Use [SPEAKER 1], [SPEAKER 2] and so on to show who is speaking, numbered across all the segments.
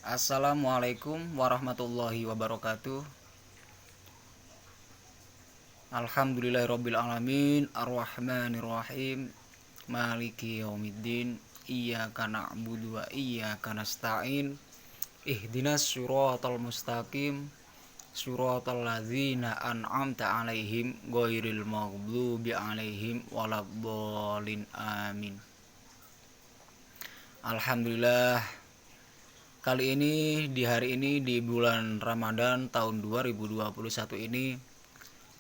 [SPEAKER 1] Assalamualaikum warahmatullahi wabarakatuh. Alhamdulillahirabbil alamin, arrahmanirrahim, maliki yaumiddin, iyyaka na'budu wa iyyaka nasta'in. Ihdinas siratal mustaqim, siratal ladzina an'amta 'alaihim ghairil maghdubi 'alaihim waladdallin. Amin. Alhamdulillah, kali ini di hari ini di bulan Ramadan tahun 2021 ini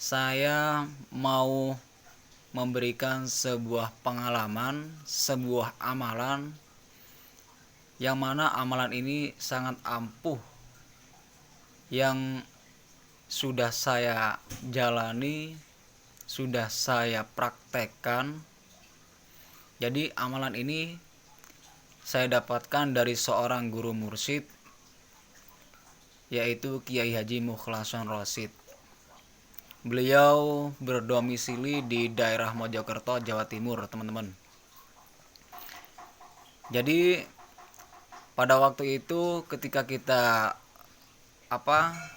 [SPEAKER 1] saya mau memberikan sebuah pengalaman, sebuah amalan yang mana amalan ini sangat ampuh yang sudah saya jalani, sudah saya praktekkan. Jadi amalan ini saya dapatkan dari seorang guru mursyid, yaitu Kiai Haji Mukhlason Rosyid. Beliau berdomisili di daerah Mojokerto, Jawa Timur, teman-teman. Jadi pada waktu itu ketika kita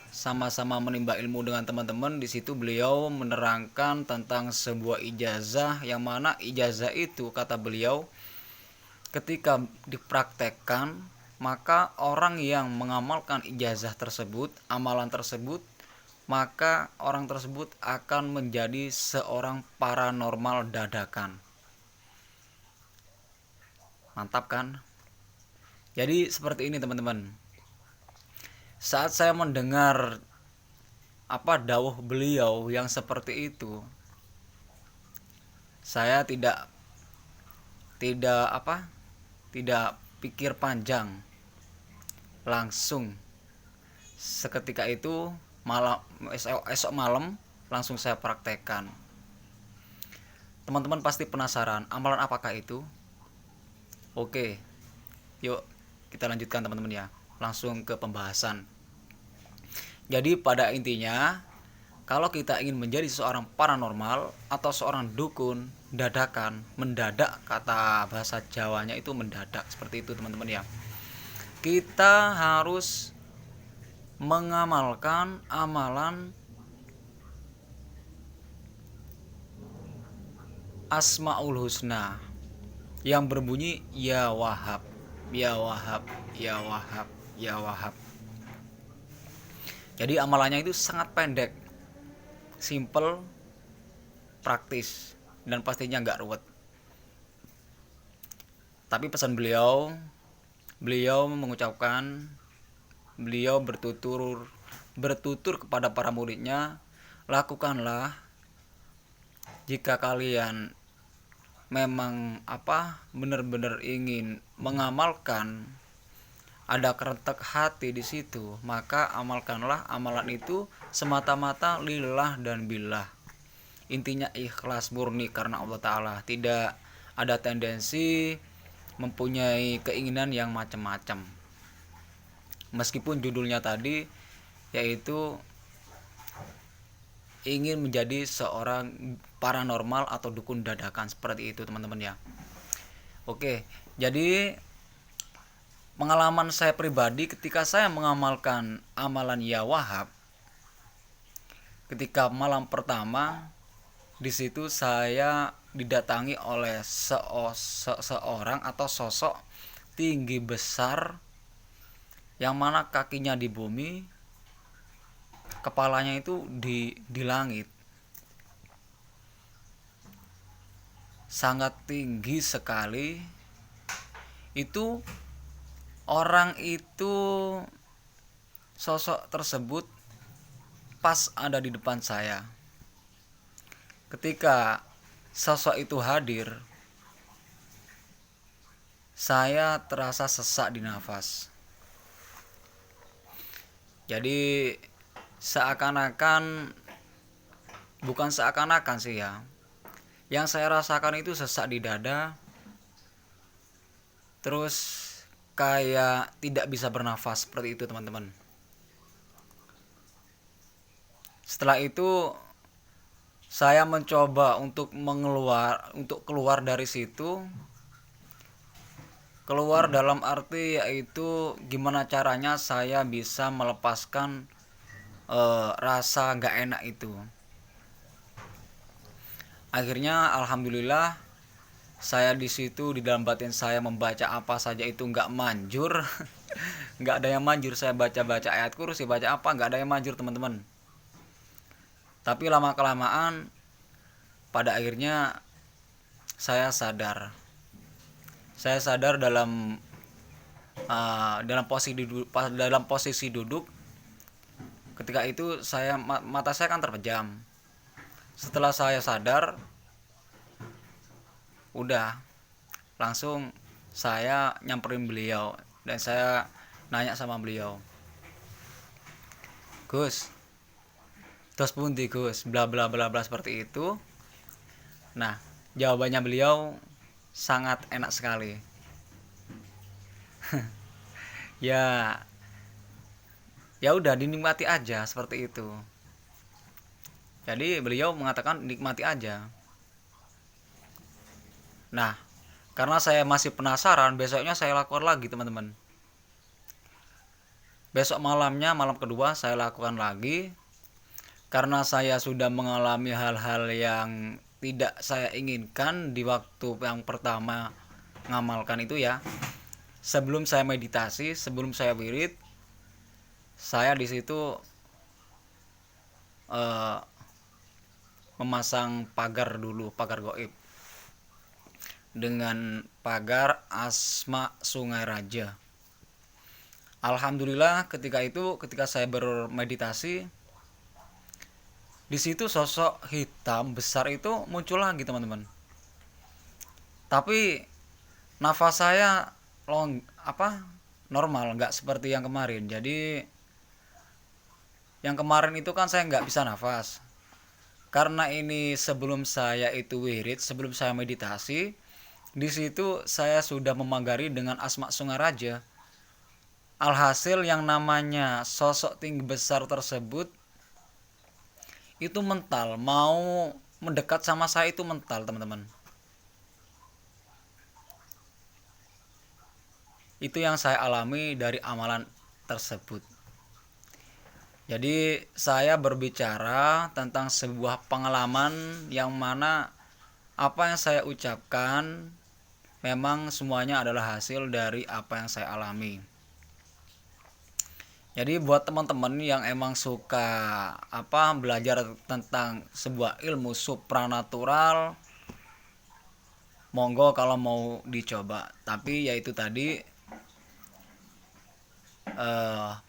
[SPEAKER 1] sama-sama menimba ilmu dengan teman-teman, di situ beliau menerangkan tentang sebuah ijazah yang mana ijazah itu kata beliau ketika dipraktekkan maka orang yang mengamalkan ijazah tersebut, amalan tersebut, maka orang tersebut akan menjadi seorang paranormal dadakan. Mantap kan? Jadi seperti ini teman-teman. Saat saya mendengar dawuh beliau yang seperti itu, saya tidak pikir panjang, langsung seketika itu esok malam langsung saya praktekkan. Teman-teman pasti penasaran, amalan apakah itu? Oke, yuk kita lanjutkan teman-teman ya, langsung ke pembahasan. Jadi pada intinya, kalau kita ingin menjadi seorang paranormal atau seorang dukun dadakan, mendadak, kata bahasa Jawanya itu mendadak, seperti itu teman-teman ya, kita harus mengamalkan amalan Asmaul Husna yang berbunyi ya Wahhab, ya Wahhab, ya Wahhab, ya Wahhab. Jadi amalannya itu sangat pendek, simple, praktis, dan pastinya nggak ruwet. Tapi pesan beliau mengucapkan, beliau bertutur kepada para muridnya, lakukanlah jika kalian memang benar-benar ingin mengamalkan, ada kerentek hati di situ, maka amalkanlah amalan itu semata-mata lillah dan billah. Intinya ikhlas murni karena Allah Ta'ala, tidak ada tendensi mempunyai keinginan yang macam-macam. Meskipun judulnya tadi yaitu ingin menjadi seorang paranormal atau dukun dadakan, seperti itu teman-teman ya. Oke, jadi pengalaman saya pribadi ketika saya mengamalkan amalan ya Wahhab, ketika malam pertama di situ saya didatangi oleh seorang atau sosok tinggi besar yang mana kakinya di bumi, kepalanya itu di langit, sangat tinggi sekali. Itu orang itu, sosok tersebut pas ada di depan saya. Ketika sosok itu hadir, saya terasa sesak di nafas. Jadi bukan seakan-akan sih ya, yang saya rasakan itu sesak di dada, terus kayak tidak bisa bernafas, seperti itu teman-teman. Setelah itu saya mencoba untuk keluar dari situ. Keluar dalam arti yaitu gimana caranya saya bisa melepaskan rasa nggak enak itu. Akhirnya alhamdulillah saya di situ, di dalam batin saya membaca apa saja itu nggak manjur. Nggak ada yang manjur. Saya baca ayat kursi, baca apa, nggak ada yang manjur teman-teman. Tapi lama kelamaan pada akhirnya saya sadar dalam dalam posisi duduk. Ketika itu mata saya kan terpejam. Setelah saya sadar, udah langsung saya nyamperin beliau dan saya nanya sama beliau, "Gus, terus pundi Gus?" Bla bla bla bla seperti itu. Nah, jawabannya beliau sangat enak sekali. Ya, ya udah dinikmati aja seperti itu. Jadi beliau mengatakan nikmati aja. Nah, karena saya masih penasaran, besoknya saya lakukan lagi teman-teman. Besok malamnya, malam kedua saya lakukan lagi. Karena saya sudah mengalami hal-hal yang tidak saya inginkan di waktu yang pertama ngamalkan itu ya. Sebelum saya meditasi, sebelum saya wirid, saya di situ memasang pagar dulu, pagar goib dengan pagar Asma Sungai Raja. Alhamdulillah ketika saya bermeditasi, di situ sosok hitam besar itu muncul lagi teman-teman. Tapi nafas saya normal, nggak seperti yang kemarin. Jadi yang kemarin itu kan saya nggak bisa nafas. Karena ini sebelum saya itu wirid, sebelum saya meditasi, di situ saya sudah memanggari dengan Asma Sungai Raja. Alhasil yang namanya sosok tinggi besar tersebut itu mental, mau mendekat sama saya itu mental teman-teman. Itu yang saya alami dari amalan tersebut. Jadi saya berbicara tentang sebuah pengalaman yang mana apa yang saya ucapkan memang semuanya adalah hasil dari apa yang saya alami. Jadi buat teman-teman yang emang suka belajar tentang sebuah ilmu supranatural, monggo kalau mau dicoba. Tapi yaitu tadi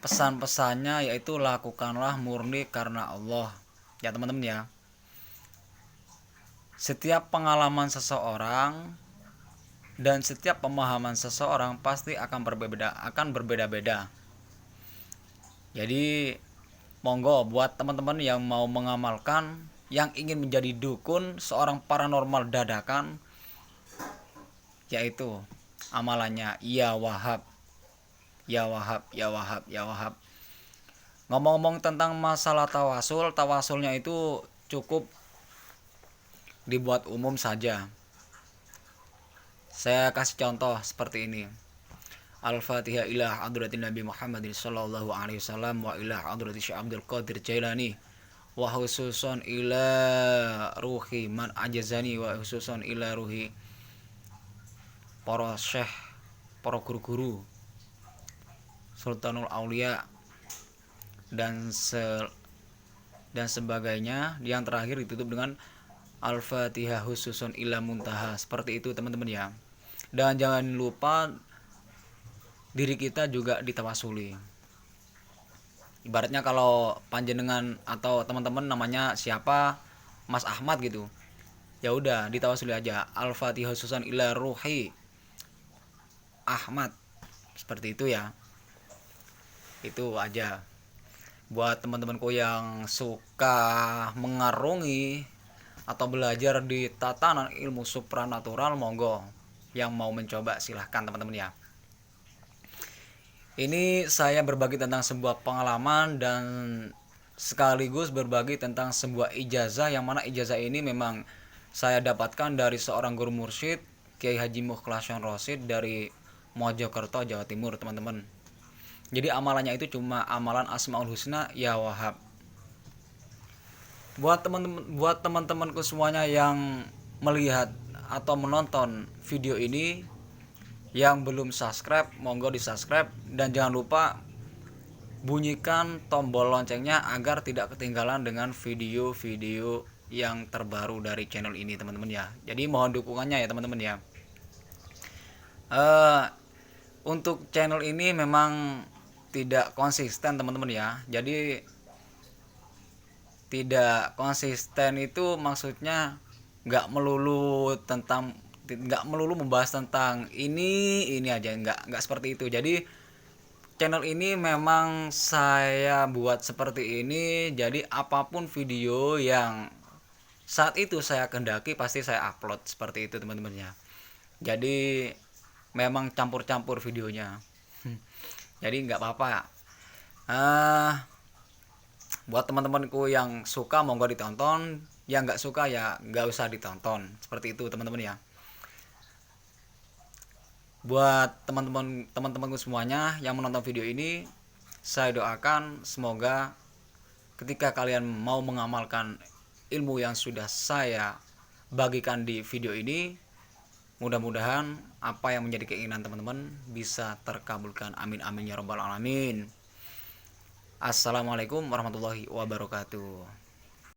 [SPEAKER 1] pesan-pesannya yaitu lakukanlah murni karena Allah. Ya teman-teman ya. Setiap pengalaman seseorang dan setiap pemahaman seseorang pasti akan berbeda-beda. Jadi monggo buat teman-teman yang mau mengamalkan, yang ingin menjadi dukun, seorang paranormal dadakan, yaitu amalannya Ya Wahab, Ya Wahab, Ya Wahab, Ya Wahab. Ngomong-ngomong tentang masalah tawasulnya itu cukup dibuat umum saja. Saya kasih contoh seperti ini. Al-Fatihah ila hadratin Nabi Muhammadin sallallahu alaihi wasallam wa ila hadrati Syekh Abdul Qadir Jailani wa khususon ila ruhi man ajazani wa khususon ila ruhi para syekh, para guru-guru, Sultanul Aulia dan sebagainya. Yang terakhir ditutup dengan Al-Fatihah khususon ila muntaha. Seperti itu teman-teman ya. Dan jangan lupa diri kita juga ditawasuli. Ibaratnya kalau panjenengan atau teman-teman namanya siapa, Mas Ahmad gitu, ya udah ditawasuli aja Al-Fatihah khususan ila ruhi Ahmad, seperti itu ya. Itu aja buat teman-temanku yang suka mengarungi atau belajar di tatanan ilmu supranatural, monggo yang mau mencoba silahkan teman-teman ya. Ini saya berbagi tentang sebuah pengalaman dan sekaligus berbagi tentang sebuah ijazah, yang mana ijazah ini memang saya dapatkan dari seorang guru mursyid, Kiai Haji Mukhlasyun Rosyid, dari Mojokerto, Jawa Timur, teman-teman. Jadi amalannya itu cuma amalan Asmaul Husna ya Wahab. Buat teman-temanku semuanya yang melihat atau menonton video ini, yang belum subscribe, monggo di subscribe, dan jangan lupa bunyikan tombol loncengnya agar tidak ketinggalan dengan video-video yang terbaru dari channel ini, teman-teman ya. Jadi mohon dukungannya ya, teman-teman ya. Untuk channel ini memang tidak konsisten, teman-teman ya. Jadi tidak konsisten itu maksudnya nggak melulu membahas tentang ini aja, nggak seperti itu. Jadi channel ini memang saya buat seperti ini, jadi apapun video yang saat itu saya kehendaki pasti saya upload seperti itu, teman-teman ya. Jadi memang campur-campur videonya. Jadi nggak apa-apa. Buat teman-temanku yang suka monggo ditonton, yang nggak suka ya nggak usah ditonton, seperti itu, teman-teman ya. Buat teman-temanku semuanya yang menonton video ini, saya doakan semoga ketika kalian mau mengamalkan ilmu yang sudah saya bagikan di video ini, mudah-mudahan apa yang menjadi keinginan teman-teman bisa terkabulkan. Amin amin ya robbal alamin. Assalamualaikum warahmatullahi wabarakatuh.